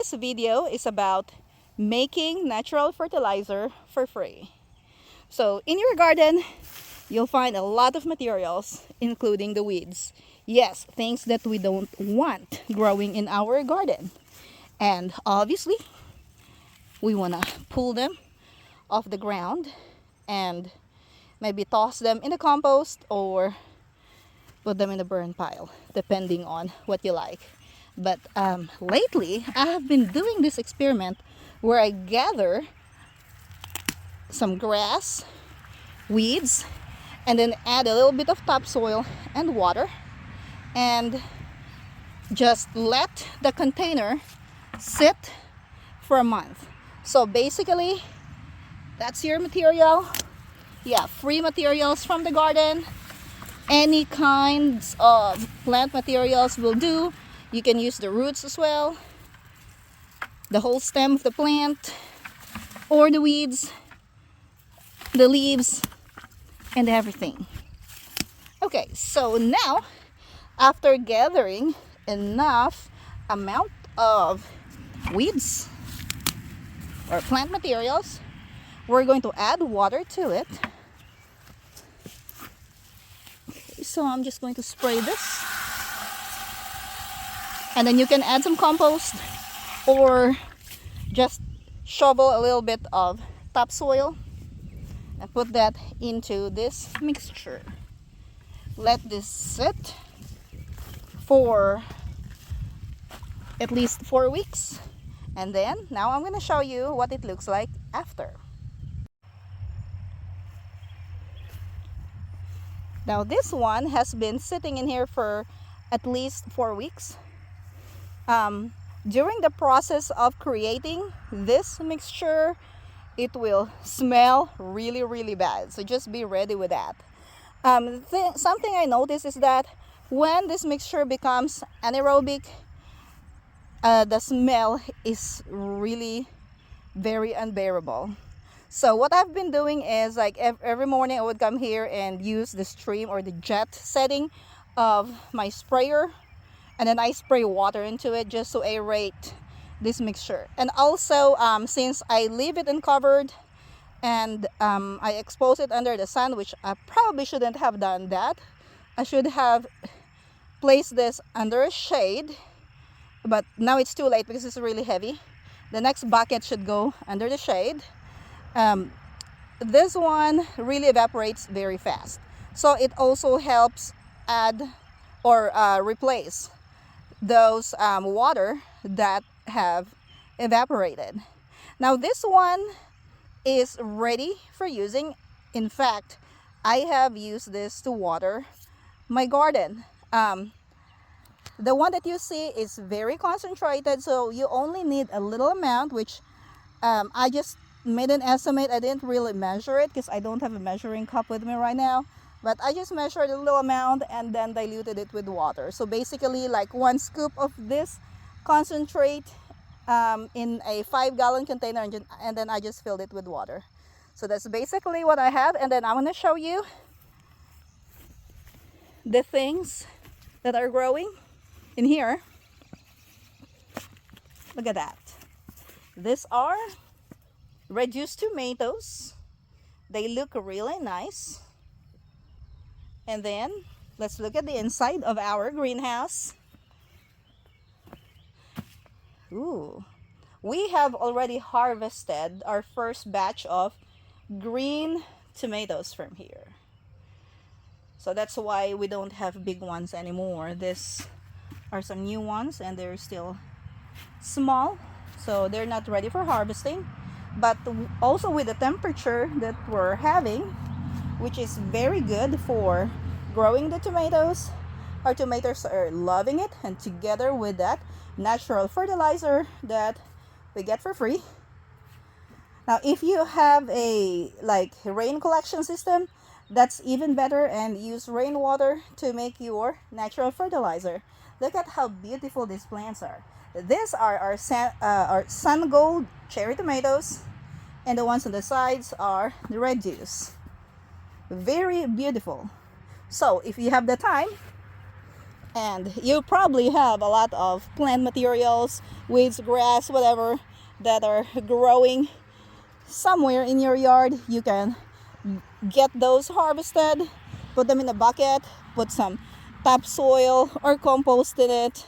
This video is about making natural fertilizer for free. So in your garden, you'll find a lot of materials, including the weeds. Yes, things that we don't want growing in our garden. And obviously, we want to pull them off the ground and maybe toss them in the compost or put them in the burn pile, depending on what you like. But lately, I have been doing this experiment where I gather some grass, weeds, and then add a little bit of topsoil and water and just let the container sit for a month. So basically, that's your material. Yeah, free materials from the garden. Any kinds of plant materials will do. You can use the roots as well, the whole stem of the plant, or the weeds, the leaves, and everything. Okay, so now, after gathering enough amount of weeds or plant materials, we're going to add water to it. Okay, so I'm just going to spray this. And then you can add some compost or just shovel a little bit of topsoil and put that into this mixture. Let this sit for at least 4 weeks, and then now I'm going to show you what it looks like after. Now this one has been sitting in here for at least 4 weeks. During the process of creating this mixture, it will smell really bad, so just be ready with that. Something I noticed is that when this mixture becomes anaerobic, the smell is really very unbearable. So what I've been doing is, like, every morning I would come here and use the stream or the jet setting of my sprayer, and then I spray water into it just to aerate this mixture. And also, since I leave it uncovered and I expose it under the sun, which I probably shouldn't have done that. I should have placed this under a shade, but now it's too late because it's really heavy. The next bucket should go under the shade. This one really evaporates very fast, so it also helps add or replace those water that have evaporated. Now this one is ready for using. In fact, I have used this to water my garden. The one that you see is very concentrated, so you only need a little amount, which I just made an estimate. I didn't really measure it because I don't have a measuring cup with me right now, but I just measured a little amount and then diluted it with water. So basically, like 1 scoop of this concentrate in a 5-gallon container, and then I just filled it with water. So that's basically what I have, and then I'm going to show you the things that are growing in here. Look at that. These are reduced tomatoes. They look really nice. And then let's look at the inside of our greenhouse. Ooh, we have already harvested our first batch of green tomatoes from here. So that's why we don't have big ones anymore. These are some new ones and they're still small, so they're not ready for harvesting. But also with the temperature that we're having, which is very good for growing the tomatoes, our tomatoes are loving it, and together with that natural fertilizer that we get for free. Now if you have a rain collection system, that's even better, and use rainwater to make your natural fertilizer. Look at how beautiful these plants are. These are our sun gold cherry tomatoes, and the ones on the sides are the red juice. Very beautiful. So if you have the time, And you probably have a lot of plant materials, weeds, grass, whatever, that are growing somewhere in your yard. You can get those harvested, put them in a bucket, put some topsoil or compost in it.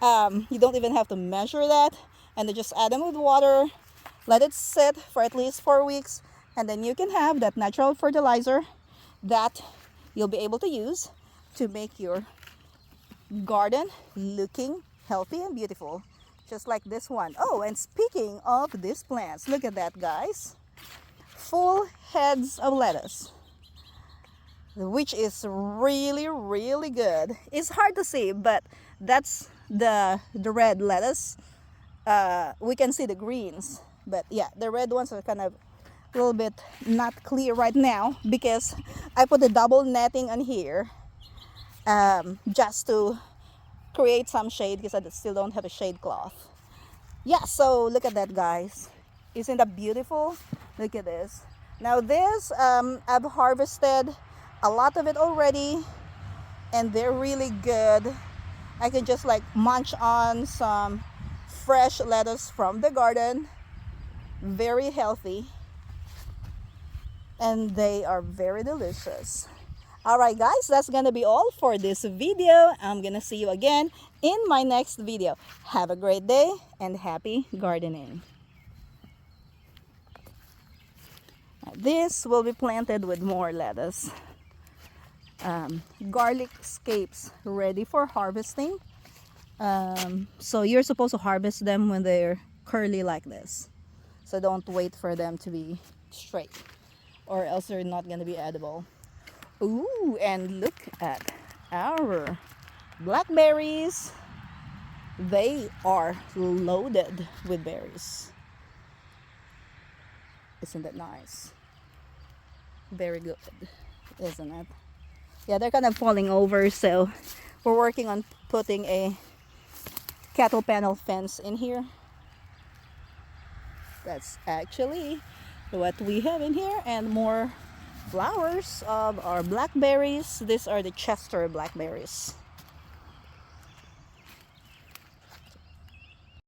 You don't even have to measure that, and then just add them with water, let it sit for at least 4 weeks, and then you can have that natural fertilizer that you'll be able to use to make your garden looking healthy and beautiful, just like this one. Oh, and speaking of these plants, look at that, guys. Full heads of lettuce, which is really, really good. It's hard to see, but that's the red lettuce. We can see the greens, but yeah, the red ones are kind of a little bit not clear right now because I put the double netting on here, just to create some shade because I still don't have a shade cloth. Yeah, so look at that, guys. Isn't that beautiful? Look at this. Now this, I've harvested a lot of it already, and they're really good. I can just like munch on some fresh lettuce from the garden. Very healthy, and they are very delicious. Alright guys, that's gonna be all for this video. I'm gonna see you again in my next video. Have a great day and happy gardening. This will be planted with more lettuce. Garlic scapes ready for harvesting. So you're supposed to harvest them when they're curly like this. So don't wait for them to be straight, or else they're not gonna be edible. Ooh, and look at our blackberries. They are loaded with berries. Isn't that nice? Very good, isn't it? Yeah, they're kind of falling over, so we're working on putting a cattle panel fence in here. That's actually what we have in here, and more flowers of our blackberries. These are the Chester blackberries.